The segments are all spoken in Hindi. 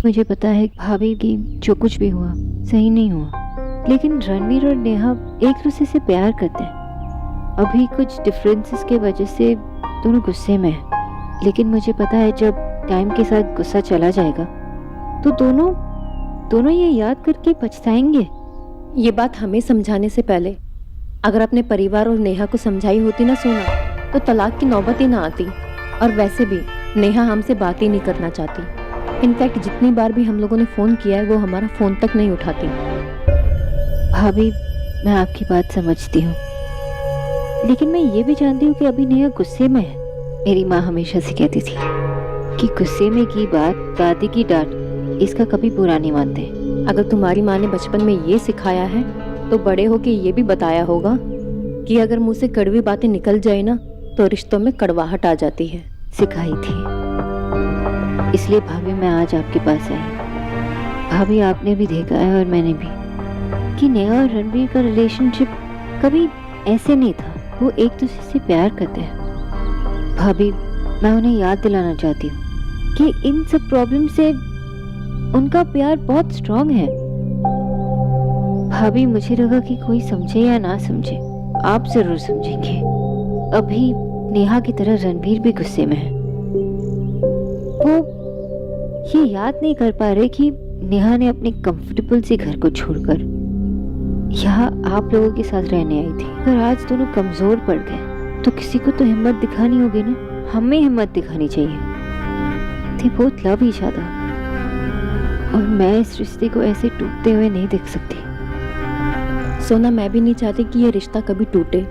मुझे पता है भाभी की जो कुछ भी हुआ सही नहीं हुआ, लेकिन रणवीर और नेहा एक दूसरे से प्यार करते हैं। अभी कुछ डिफरेंसेस के वजह से दोनों गुस्से में हैं, लेकिन मुझे पता है जब टाइम के साथ गुस्सा चला जाएगा तो दोनों दोनों ये याद करके पछताएंगे। ये बात हमें समझाने से पहले अगर अपने परिवार और नेहा को समझाई होती ना सोना, तो तलाक की नौबत ही ना आती। और वैसे भी नेहा हमसे बात ही नहीं करना चाहती। इनफैक्ट जितनी बार भी हम लोगों ने फोन किया है वो हमारा फोन तक नहीं उठाती। भाभी, मैं आपकी बात समझती हूँ, लेकिन मैं ये भी जानती हूँ कि अभी नेहा गुस्से में है। मेरी माँ हमेशा से कहती थी कि गुस्से में की बात दादी की डांट, इसका कभी बुरा नहीं मानते। अगर तुम्हारी माँ ने बचपन में ये सिखाया है तो बड़े होके ये भी बताया होगा कि अगर मुंह से कड़वी बातें निकल जाए ना तो रिश्तों में कड़वाहट आ जाती है। सिखाई थी, इसलिए भाभी मैं आज आपके पास आई। भाभी, आपने भी देखा है और मैंने भी कि नेहा और रणवीर का रिलेशनशिप कभी ऐसे नहीं था। वो एक दूसरे से प्यार करते हैं। भाभी, मैं उन्हें याद दिलाना चाहती हूँ कि इन सब प्रॉब्लम से उनका प्यार बहुत स्ट्रॉन्ग है। भाभी, मुझे लगा कि कोई समझे या ना समझे, आप जरूर समझेंगे। अभी नेहा की तरह रणवीर भी गुस्से में है। वो ये याद नहीं कर पा रहे कि नेहा ने अपने कंफर्टेबल से घर को छोड़कर यहाँ आप लोगों के साथ रहने आई थी। अगर आज दोनों कमजोर पड़ गए तो किसी को तो हिम्मत दिखानी होगी ना। हमें हिम्मत दिखानी चाहिए। They both love each other, और मैं इस रिश्ते को ऐसे टूटते हुए नहीं देख सकती। सोना, मैं भी नहीं चाहती कि ये रिश्ता कभी टूटे।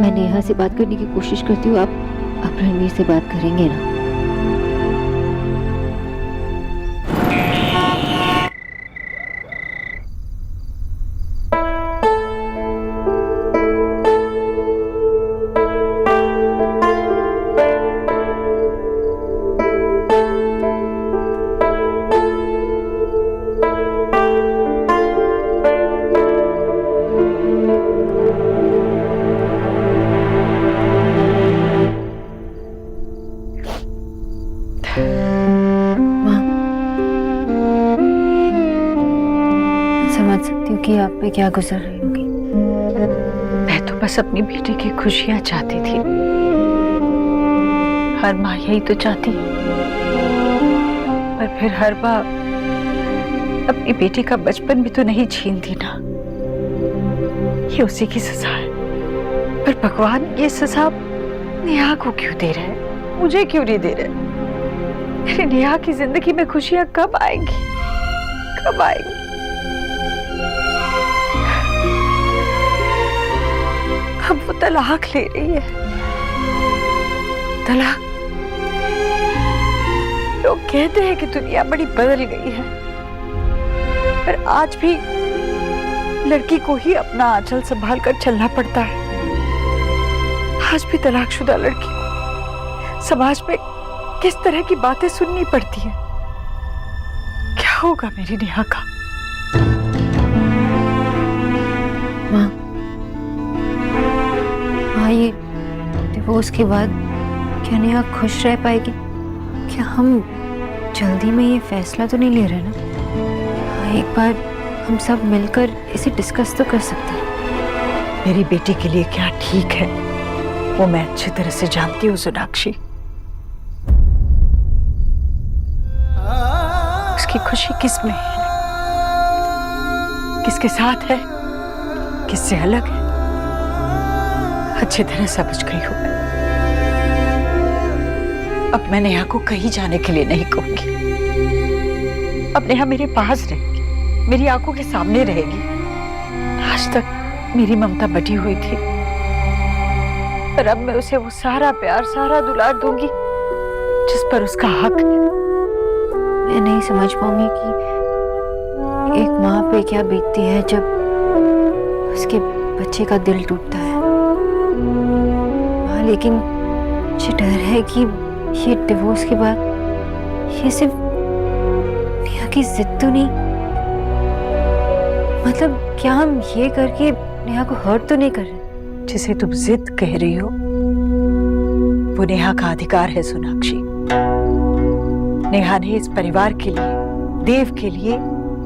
मैं नेहा से बात करने की कोशिश करती हूँ। आप रणवीर से बात करेंगे ना? समझ सकती हूँ कि आप पे क्या गुजर रही होगी। मैं तो बस अपनी बेटी की खुशियां चाहती थी। हर माँ यही तो चाहती है, पर फिर हर माँ अपनी बेटी का बचपन भी तो नहीं छीनती ना। ये उसी की सजा है। पर भगवान ये सजा नेहा को क्यों दे रहे हैं, मुझे क्यों नहीं दे रहे? मेरी नेहा की जिंदगी में खुशियां कब आएंगी, कब आएंगी? अब वो तलाक ले रही है। तलाक। लोग कहते हैं कि दुनिया बड़ी बदल गई है, पर आज भी लड़की को ही अपना आंचल संभाल कर चलना पड़ता है। आज भी तलाकशुदा लड़की को समाज में किस तरह की बातें सुननी पड़ती है। क्या होगा मेरी नेहा का? माँ, ये डिवोर्स के बाद क्या नेहा खुश रह पाएगी? क्या हम जल्दी में ये फैसला तो नहीं ले रहे ना? एक बार हम सब मिलकर इसे डिस्कस तो कर सकते हैं। मेरी बेटी के लिए क्या ठीक है वो मैं अच्छी तरह से जानती हूँ सोनाक्षी। उसकी खुशी किस में है, किसके साथ है, किससे अलग है, अच्छी तरह समझ गई हूं मैं। अब मैं नेहा को कहीं जाने के लिए नहीं कहूंगी। अब नेहा मेरे पास रहेगी, मेरी आंखों के सामने रहेगी। आज तक मेरी ममता बटी हुई थी, पर अब मैं उसे वो सारा प्यार, सारा दुलार दूंगी जिस पर उसका हक है। मैं नहीं समझ पाऊंगी कि एक माँ पे क्या बीतती है जब उसके बच्चे का दिल टूटता है। हाँ, लेकिन मुझे डर है कि ये डिवोर्स के बाद ये सिर्फ नेहा की जिद तो नहीं, मतलब क्या हम ये करके नेहा को हर्ट तो नहीं कर रहे? जिसे तुम जिद कह रही हो वो नेहा का अधिकार है सोनाक्षी। नेहा ने इस परिवार के लिए, देव के लिए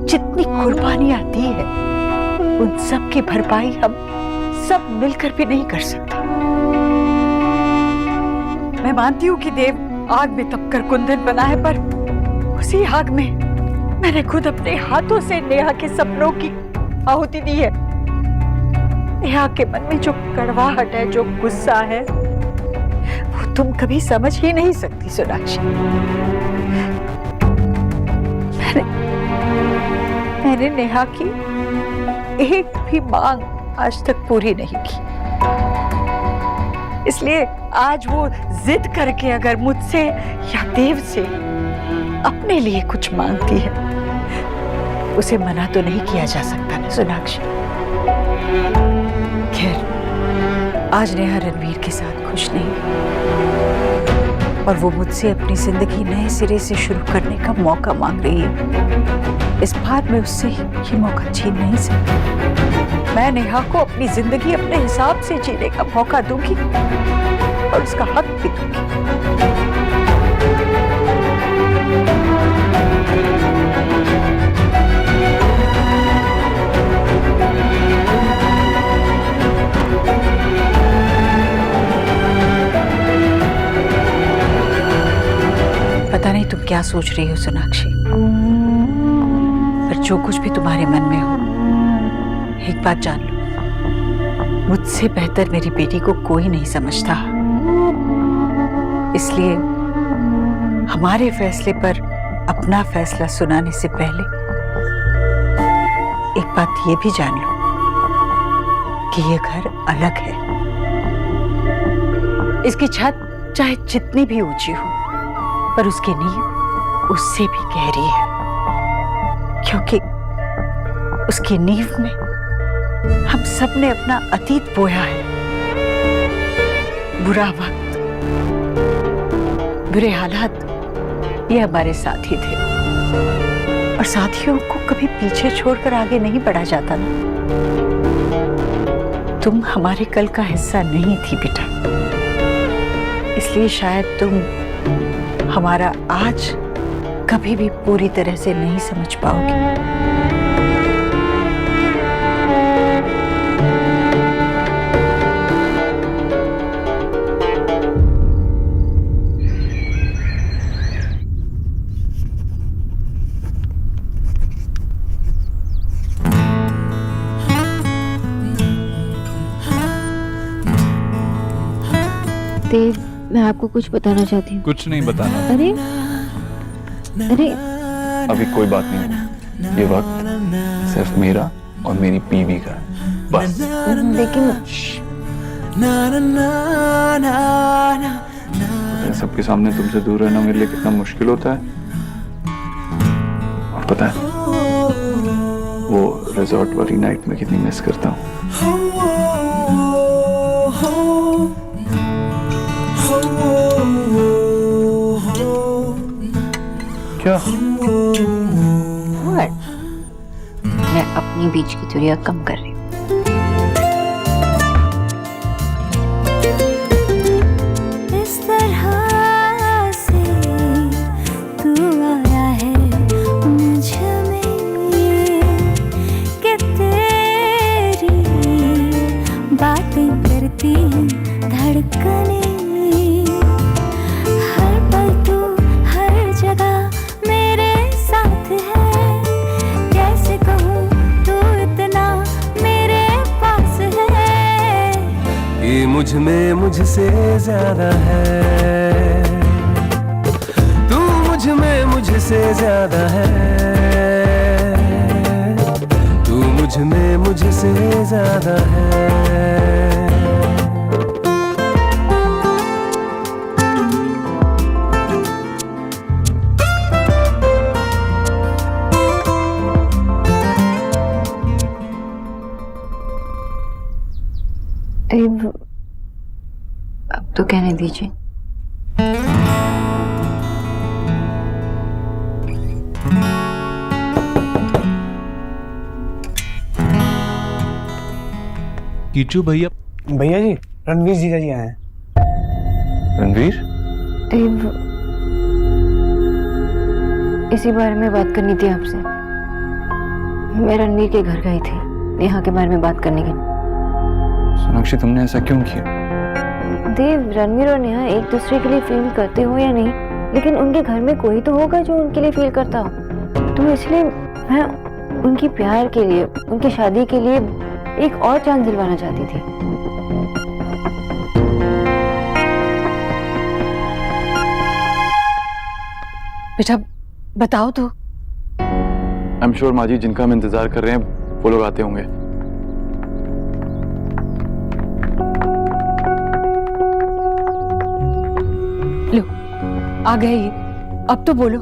जितनी कुर्बानियां दी है, उन सब की भरपाई हम सब मिलकर भी नहीं कर सकते। मैं मानती हूँ कि देव आग में तपकर कुंदन बना है, पर उसी आग में मैंने खुद अपने हाथों से नेहा के सपनों की आहुति दी है। नेहा के मन में जो कड़वाहट है, जो गुस्सा है, वो तुम कभी समझ ही नहीं सकती सोनाक्षी। मैंने नेहा की एक भी मांग आज तक पूरी नहीं की, इसलिए आज वो जिद करके अगर मुझसे या देव से अपने लिए कुछ मांगती है, उसे मना तो नहीं किया जा सकता ना सोनाक्षी। खैर, आज नेहा रणवीर के साथ खुश नहीं और वो मुझसे अपनी जिंदगी नए सिरे से शुरू करने का मौका मांग रही है। इस बार मैं उससे ये मौका छीन नहीं सकती। मैं नेहा को अपनी जिंदगी अपने हिसाब से जीने का मौका दूंगी और उसका हक भी दूंगी। पता नहीं तुम क्या सोच रही हो सोनाक्षी, पर जो कुछ भी तुम्हारे मन में हो, एक बात जान लो, मुझसे बेहतर मेरी बेटी को कोई नहीं समझता। इसलिए हमारे फैसले पर अपना फैसला सुनाने से पहले एक बात ये भी जान लो कि ये घर अलग है। इसकी छत चाहे जितनी भी ऊंची हो, पर उसकी नींव उससे भी गहरी है, क्योंकि उसकी नींव में हम सब ने अपना अतीत बोया है। बुरा वक्त, बुरे हालात, ये हमारे साथी थे और साथियों को कभी पीछे छोड़कर आगे नहीं बढ़ा जाता ना। तुम हमारे कल का हिस्सा नहीं थी बेटा, इसलिए शायद तुम हमारा आज कभी भी पूरी तरह से नहीं समझ पाओगे। देव, मैं आपको कुछ बताना चाहती हूँ। कुछ नहीं बताना। अरे अरे अभी कोई बात नहीं, ये वक्त सिर्फ मेरा और मेरी बीवी का है, बस। लेकिन सबके सामने तुमसे दूर रहना मेरे लिए कितना मुश्किल होता है। और पता है वो रिजॉर्ट वाली नाइट में कितनी मिस करता हूँ। क्या? मैं अपनी बीच की दूरियां कम कर रही हूँ। इस तरह से तू आया है मुझ में कि तेरी बातें करती हैं धड़कने। मुझ में मुझसे ज्यादा है, तू मुझ में मुझसे ज्यादा है, तू मुझ में मुझसे ज्यादा है। अब तो कहने दीजिए। कीचू भैया। भैया जी, रणवीर जीजा जी आए हैं। रणवीर, देव, इसी बारे में बात करनी थी आपसे। मैं रणवीर के घर गई थी नेहा के बारे में बात करने के लिए। सोनाक्षी, तुमने ऐसा क्यों किया? देव, रणवीर और नेहा एक दूसरे के लिए फील करते हो या नहीं, लेकिन उनके घर में कोई तो होगा जो उनके लिए फील करता हो। तो इसलिए मैं उनकी प्यार के लिए, उनकी शादी के लिए एक और चांस दिलवाना चाहती थी। बेटा बताओ तो। आई एम श्योर माँ जी, जिनका हम इंतजार कर रहे हैं वो लोग आते होंगे। लो, आ गए ये। अब तो बोलो।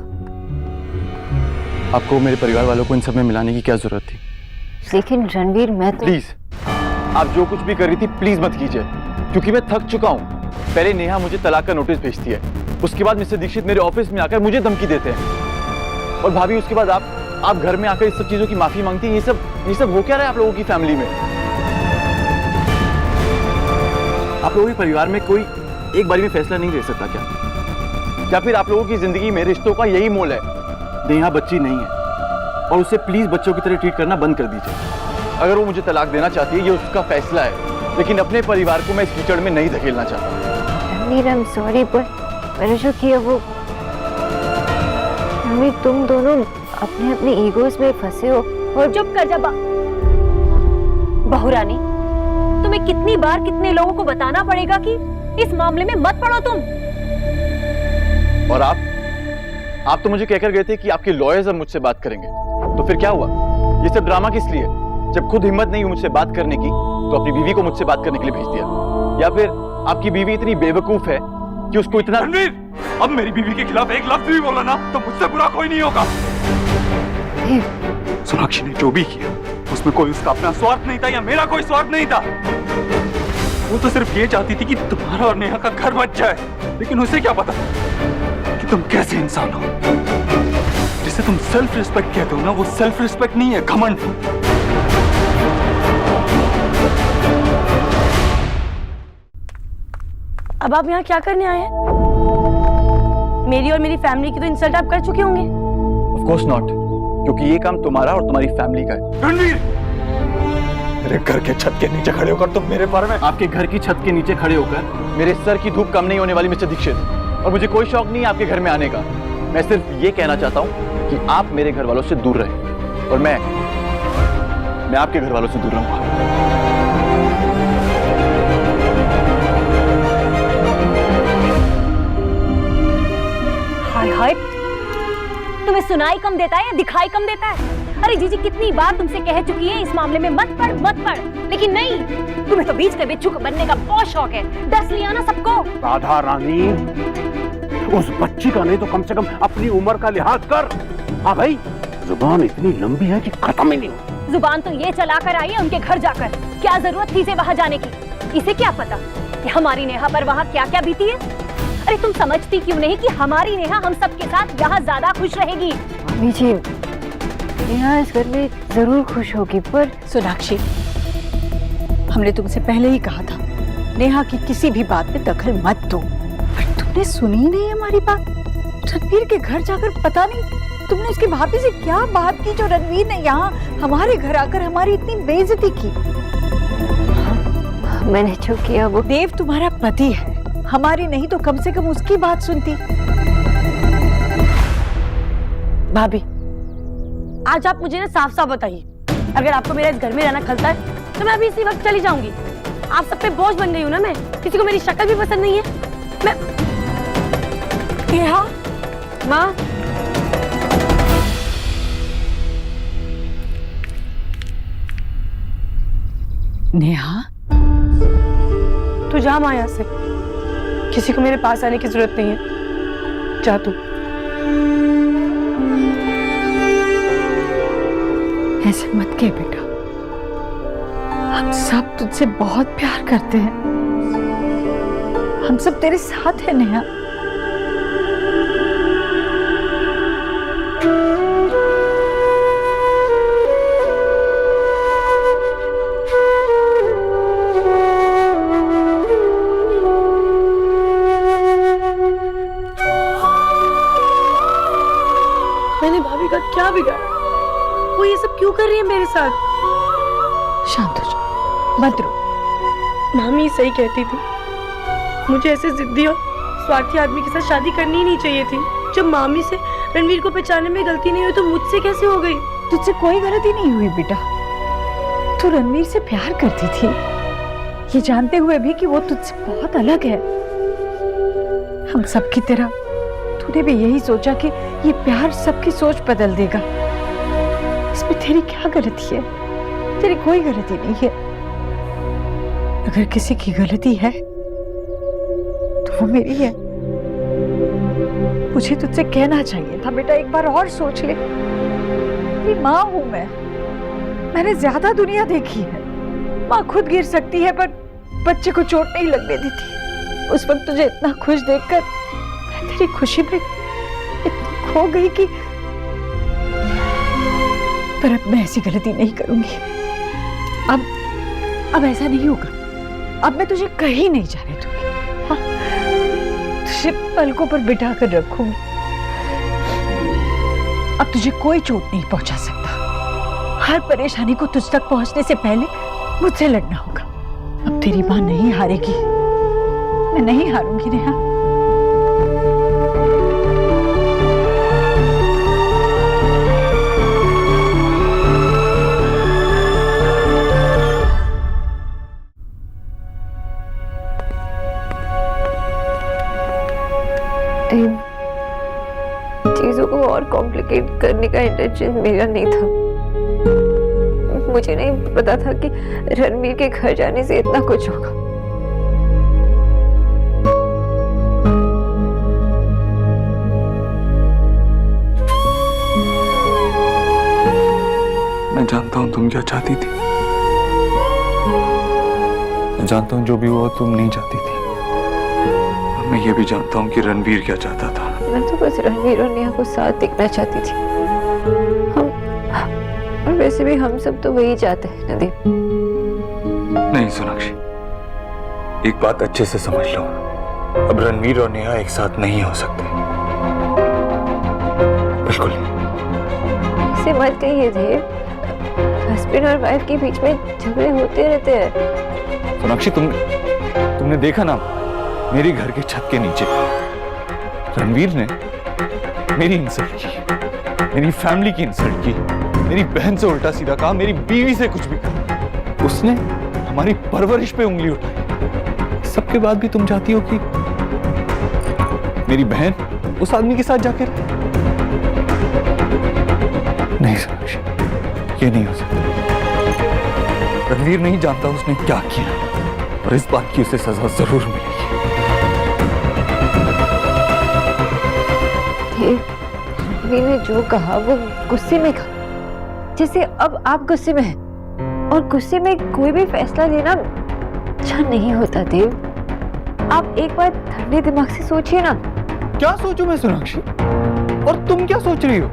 आपको मेरे परिवार वालों को इन सब में मिलाने की क्या जरूरत थी? लेकिन रणवीर, मैं तो प्लीज, आप जो कुछ भी कर रही थी प्लीज मत कीजिए, क्योंकि मैं थक चुका हूँ। पहले नेहा मुझे तलाक का नोटिस भेजती है, उसके बाद मिस्टर दीक्षित मेरे ऑफिस में आकर मुझे धमकी देते हैं, और भाभी उसके बाद आप घर में आकर इस सब चीजों की माफी मांगती हैं। ये सब हो क्या रहा है आप लोगों की फैमिली में? आप लोगों के परिवार में कोई एक बारी में फैसला नहीं ले सकता क्या फिर आप लोगों की जिंदगी में रिश्तों का यही मोल है? नेहा बच्ची नहीं है, और उसे प्लीज बच्चों की तरह ट्रीट करना बंद कर दीजिए। अगर वो मुझे तलाक देना चाहती है ये उसका फैसला है, लेकिन अपने परिवार को मैं इस कीचड़ में नहीं धकेलना चाहता। रणवीर, आई एम सॉरी, पर मैंने जो किया वो, रणवीर, तुम दोनों अपने अपने ईगोस में फंसे हो। और चुप कर जा बहू रानी, तुम्हें कितनी बार कितने लोगों को बताना पड़ेगा कि इस मामले में मत पड़ो तुम। और आप तो मुझे कहकर गए थे कि आपके लॉयर्स अब मुझसे बात करेंगे, तो फिर क्या हुआ? ये सब ड्रामा किस लिए? जब खुद हिम्मत नहीं हुई मुझसे बात करने की, तो अपनी बीवी को मुझसे बात करने के लिए भेज दिया। या फिर आपकी बीवी इतनी बेवकूफ है कि उसको इतना। रणवीर, अब मेरी बीवी के खिलाफ एक लफ्ज भी बोला ना तो मुझसे बुरा कोई नहीं होगा। सोनाक्षी ने जो भी किया उसमें कोई उसका अपना स्वार्थ नहीं था या मेरा कोई स्वार्थ नहीं था। वो तो सिर्फ ये चाहती थी कि तुम्हारा और नेहा का घर बच जाए, लेकिन उसे क्या पता कि तुम कैसे इंसान हो। जिसे तुम सेल्फ रिस्पेक्ट कहते हो ना, वो सेल्फ रिस्पेक्ट नहीं है, घमंड। अब आप यहाँ क्या करने आए हैं? मेरी और मेरी फैमिली की तो इंसल्ट आप कर चुके होंगे। Of course not, क्योंकि ये काम तुम्हारा और तुम्हारी फैमिली का है। रणवीर, मेरे घर के छत के नीचे खड़े होकर तुम मेरे बारे में। आपके घर की छत के नीचे खड़े होकर मेरे सर की धूप कम नहीं होने वाली मिस्टर दीक्षित, और मुझे कोई शौक नहीं है आपके घर में आने का। मैं सिर्फ ये कहना चाहता हूँ कि आप मेरे घर वालों से दूर रहें, और मैं आपके घर वालों से दूर रहूंगा। हाय हाय, तुम्हें सुनाई कम देता है या दिखाई कम देता है? अरे जीजी, कितनी बार तुमसे कह चुकी है इस मामले में मत पढ़, लेकिन नहीं, तुम्हें तो बीच के बिच्छू बनने का बहुत शौक है। डस लिया ना सबको। राधा रानी, उस बच्ची का नहीं तो कम से कम अपनी उम्र का लिहाज कर। हाँ भाई, जुबान इतनी लंबी है कि खत्म ही नहीं हो। जुबान तो ये चला कर आई है उनके घर जाकर, क्या जरूरत थी इसे वहां जाने की? इसे क्या पता कि हमारी नेहा पर वहां क्या क्या बीती है? अरे तुम समझती क्यों नहीं कि हमारी नेहा हम सबके साथ यहाँ ज्यादा खुश रहेगी? जी, नेहा इस घर में जरूर खुश होगी, पर सोनाक्षी, हमने तुमसे पहले ही कहा था नेहा की किसी भी बात में दखल मत दो, पर तुमने सुनी ही नहीं हमारी बात। रणवीर के घर जाकर पता नहीं तुमने उसकी भाभी से क्या बात की जो रणवीर ने यहाँ हमारे घर आकर हमारी इतनी बेइज्जती की। मैंने जो किया वो। देव तुम्हारा पति है, हमारी नहीं तो कम से कम उसकी बात सुनती। भाभी, आज आप मुझे ना साफ साफ बताइए, अगर आपको मेरा इस घर में रहना खलता है तो मैं अभी इसी वक्त चली जाऊंगी। आप सब पे बोझ बन गई हूँ ना मैं, किसी को मेरी शक्ल भी पसंद नहीं है। मैं नेहा, माँ, नेहा, तू जा माँ यहाँ से, किसी को मेरे पास आने की जरूरत नहीं है, जा तू। ऐसे मत कह बेटा, हम सब तुझसे बहुत प्यार करते हैं, हम सब तेरे साथ हैं नेहा। मैंने भाभी का क्या बिगाड़ा? वो ये सब क्यों कर रही है मेरे साथ? शांत हो जा, मत रो। मामी सही कहती थी, मुझे ऐसे जिद्दी और स्वार्थी आदमी के साथ शादी करनी ही नहीं चाहिए थी। जब मामी से रणवीर को पहचानने में गलती नहीं हुई तो मुझसे कैसे हो गई? तुझसे कोई गलती नहीं हुई बेटा, तू रणवीर से प्यार करती थी, ये जानते हुए भी कि वो तुझसे बहुत अलग है। हम सबकी तरह तूने भी यही सोचा कि ये प्यार सबकी सोच बदल देगा। इसमें तेरी क्या गलती है? तेरी कोई गलती नहीं है। अगर किसी की गलती है तो वो मेरी है। मुझे तुझसे कहना चाहिए था बेटा, एक बार और सोच ले। तेरी माँ हूं मैंने ज्यादा दुनिया देखी है। माँ खुद गिर सकती है पर बच्चे को चोट नहीं लगने देती। उस वक्त तुझे इतना खुश देखकर मैं तेरी खुशी में इतनी खो गई कि पर अब मैं ऐसी गलती नहीं करूंगी। अब ऐसा नहीं होगा। अब मैं तुझे कहीं नहीं जाने दूंगी। हाँ? तुझे पलकों पर बिठा कर रखूंगी। अब तुझे कोई चोट नहीं पहुंचा सकता। हर परेशानी को तुझ तक पहुंचने से पहले मुझसे लड़ना होगा। अब तेरी मां नहीं हारेगी, मैं नहीं हारूंगी नेहा। चीजों को और कॉम्प्लिकेट करने का इंटेंशन मेरा नहीं था। मुझे नहीं पता था कि रणवीर के घर जाने से इतना कुछ होगा। मैं जानता हूं तुम क्या चाहती थी। मैं जानता हूं जो भी हुआ तुम नहीं चाहती थी। और मैं ये भी जानता हूं कि रणवीर क्या चाहता था। मैं तो बस रणवीर और नेहा को साथ देखना चाहती थी। और वैसे भी हम सब तो वही चाहते हैं नदीप। नहीं सोनाक्षी, एक बात अच्छे से समझ लो, अब रणवीर और नेहा एक साथ नहीं हो सकते। बिल्कुल इसे मत कहिए देव। हस्बैंड और वाइफ के बीच में झगड़े होते रहते हैं। सोनाक्षी, तुमने देखा ना मेरी घर के छत के नीचे रणवीर ने मेरी इंसल्ट की, मेरी फैमिली की इंसल्ट की, मेरी बहन से उल्टा सीधा कहा, मेरी बीवी से कुछ भी कहा। उसने हमारी परवरिश पे उंगली उठाई। सबके बाद भी तुम चाहती हो कि मेरी बहन उस आदमी के साथ जाकर? नहीं सोनाक्षी, ये नहीं हो सकता। रणवीर नहीं जानता उसने क्या किया और इस बात की उसे सजा जरूर मिलेगी। रणवीर ने जो कहा वो गुस्से में कहा, जैसे अब आप गुस्से में हैं। और गुस्से में कोई भी फैसला लेना अच्छा नहीं होता देव। आप एक बार ठंडे दिमाग से सोचिए ना। क्या सोचूं मैं सोनाक्षी? और तुम क्या सोच रही हो?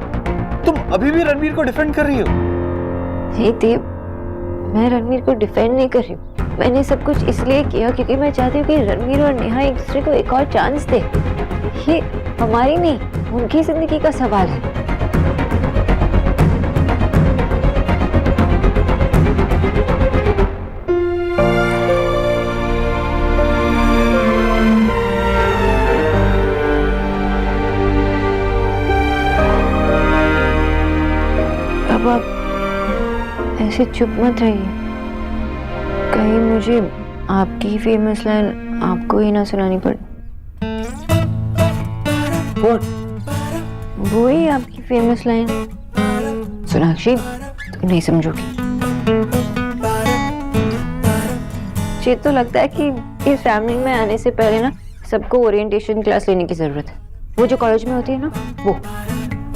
तुम अभी भी रणवीर को डिफेंड कर रही हो? नहीं देव, मैं रणवीर को डिफेंड नहीं कर रही हूँ। मैंने सब कुछ इसलिए किया क्योंकि मैं चाहती हूँ कि रणवीर और नेहा एक दूसरे को एक और चांस दे। ये हमारी नहीं, उनकी जिंदगी का सवाल है। अब आप ऐसे चुप मत रहिए, कहीं मुझे आपकी फेमस लाइन आपको ही ना सुनानी पड़े। वो ही आपकी फेमस लाइन। सोनाक्षी, तुम नहीं समझोगी। मुझे तो लगता है कि इस फैमिली में आने से पहले ना सबको ओरिएंटेशन क्लास लेने की जरूरत है। वो जो कॉलेज में होती है ना, वो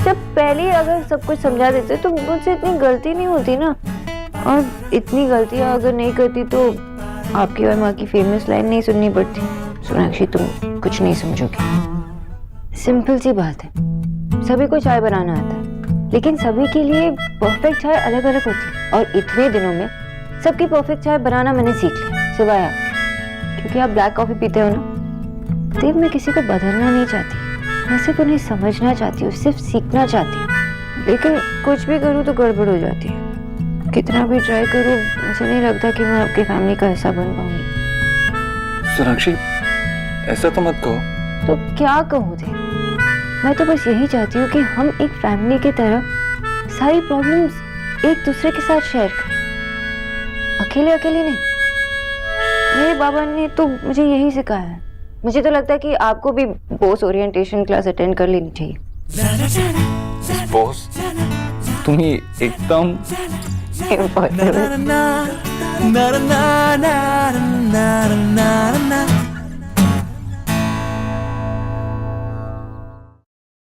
जब पहले अगर सब कुछ समझा देते तो मुझसे इतनी गलती नहीं होती ना। और इतनी गलतियां अगर नहीं करती तो आपकी और माँ की फेमस लाइन नहीं सुननी पड़ती। सोनाक्षी, तुम कुछ नहीं समझोगी। सिंपल सी बात है, सभी को चाय बनाना आता है, लेकिन सभी के लिए परफेक्ट चाय अलग अलग होती है। और इतने दिनों में सबकी परफेक्ट चाय बनाना मैंने सीख लिया, सिवाय आप, क्योंकि आप ब्लैक कॉफी पीते हो ना। देव, मैं किसी को बदलना नहीं चाहती, मैं सिर्फ उन्हें समझना चाहती हूँ, सिर्फ सीखना चाहती हूँ। लेकिन कुछ भी करूँ तो गड़बड़ हो जाती है। कितना भी ट्राई करूँ, मुझे नहीं लगता कि मैं आपकी फैमिली का हिस्सा बन पाऊंगी। सोनाक्षी, ऐसा तो मत कहो। तो क्या कहूँ थे? मैं तो बस यही चाहती हूँ कि हम एक फैमिली की तरह सारी प्रॉब्लम्स एक दूसरे के साथ शेयर करें, अकेले अकेले नहीं। मेरे बाबा ने तो मुझे यही सिखाया है। मुझे तो लगता है कि आपको भी बॉस ओरिएंटेशन क्लास अटेंड कर लेनी चाहिए। बॉस, तुम ही एकदम इम्पॉसिबल।